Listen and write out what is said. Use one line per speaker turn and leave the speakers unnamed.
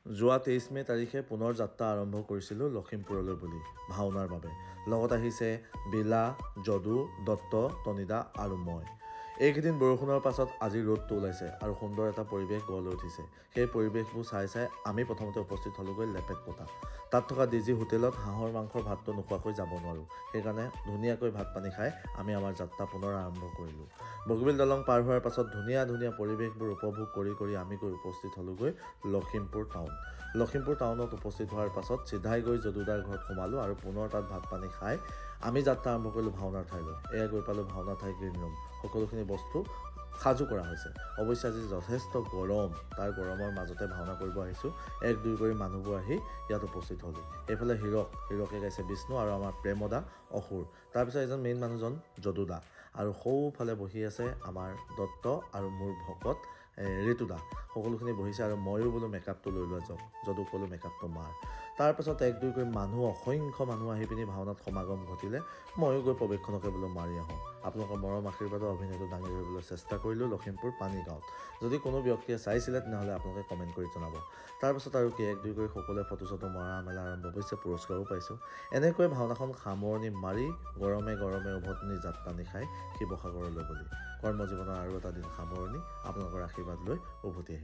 যোৱা 23 মে তাৰিখে পুনৰ যাত্ৰা আৰম্ভ কৰিছিলোঁ লখিমপুৰলৈ বুলি ভাওনাৰ বাবে। লগত আহিছে বিলা, যদু, দত্ত, তনিদা আৰু মই। এইকেইদিন বৰষুণৰ পাছত আজি ৰ'দটো ওলাইছে আৰু সুন্দৰ এটা পৰিৱেশ গঢ় লৈ উঠিছে। সেই পৰিৱেশবোৰ চাই আমি প্ৰথমতে উপস্থিত হ'লোগৈ লেপেট পতা। তাত থকা ডিজি হোটেলত হাঁহৰ মাংসৰ ভাতটো নোখোৱাকৈ যাব নোৱাৰোঁ। সেইকাৰণে ধুনীয়াকৈ ভাত পানী খাই আমি আমাৰ যাত্ৰা পুনৰ আৰম্ভ কৰিলোঁ। বগীবিল দলং পাৰ হোৱাৰ পাছত ধুনীয়া পৰিৱেশবোৰ উপভোগ কৰি আমি গৈ উপস্থিত হ'লোগৈ লখিমপুৰ টাউন। লখিমপুৰ টাউনত উপস্থিত হোৱাৰ পাছত চিধাই গৈ যদুদাৰ ঘৰত সোমালোঁ আৰু পুনৰ তাত ভাত পানী খাই আমি যাত্ৰা আৰম্ভ কৰিলোঁ ভাওনাৰ ঠাইলৈ। এয়া গৈ পালোঁ ভাওনা ঠাই গ্ৰীণ ৰুম। সকলোখিনি বস্তু সাজু কৰা হৈছে। অৱশ্যে আজি যথেষ্ট গৰম, তাৰ গৰমৰ মাজতে ভাওনা কৰিব আহিছোঁ। 1-2 কৰি মানুহবোৰ আহি ইয়াত উপস্থিত হ'লোঁ। এইফালে হীৰকে গাইছে বিষ্ণু আৰু আমাৰ প্ৰেমদা অসুৰ। তাৰপিছত এজন মেইন মানুহজন যদুদা আৰু সৌফালে বহি আছে আমাৰ দত্ত আৰু মোৰ ভকত ঋতুদা। সকলোখিনি বহিছে আৰু ময়ো বোলো মেকআপটো লৈ লোৱা যাওক। যদুক ক'লোঁ মেকআপটো মাৰ। তাৰপাছত 1-2 কৰি অসংখ্য মানুহ আহি পিনি ভাওনাত সমাগম ঘটিলে। ময়ো গৈ প্ৰৱেশখনকে বোলো মাৰি আহোঁ। আপোনালোকৰ মৰম আশীৰ্বাদৰ অভিনয়টো দাঙি ধৰিবলৈ চেষ্টা কৰিলোঁ লখিমপুৰ পানীগাঁৱত। যদি কোনো ব্যক্তিয়ে চাইছিলে তেনেহ'লে আপোনালোকে কমেণ্ট কৰি জনাব। তাৰপাছত আৰু 1-2 কৰি সকলোৱে ফটো চটো মৰা মেলা আৰম্ভ কৰিছে। পুৰস্কাৰো পাইছোঁ। এনেকৈ ভাওনাখন সামৰণি মাৰি গৰমে উভতনি যাত্ৰা খাই শিৱসাগৰলৈ বুলি কৰ্মজীৱনৰ আৰু এটা দিন সামৰণি। আপোনালোকৰ আশীৰ্বাদ লৈ উভতি আহিছোঁ।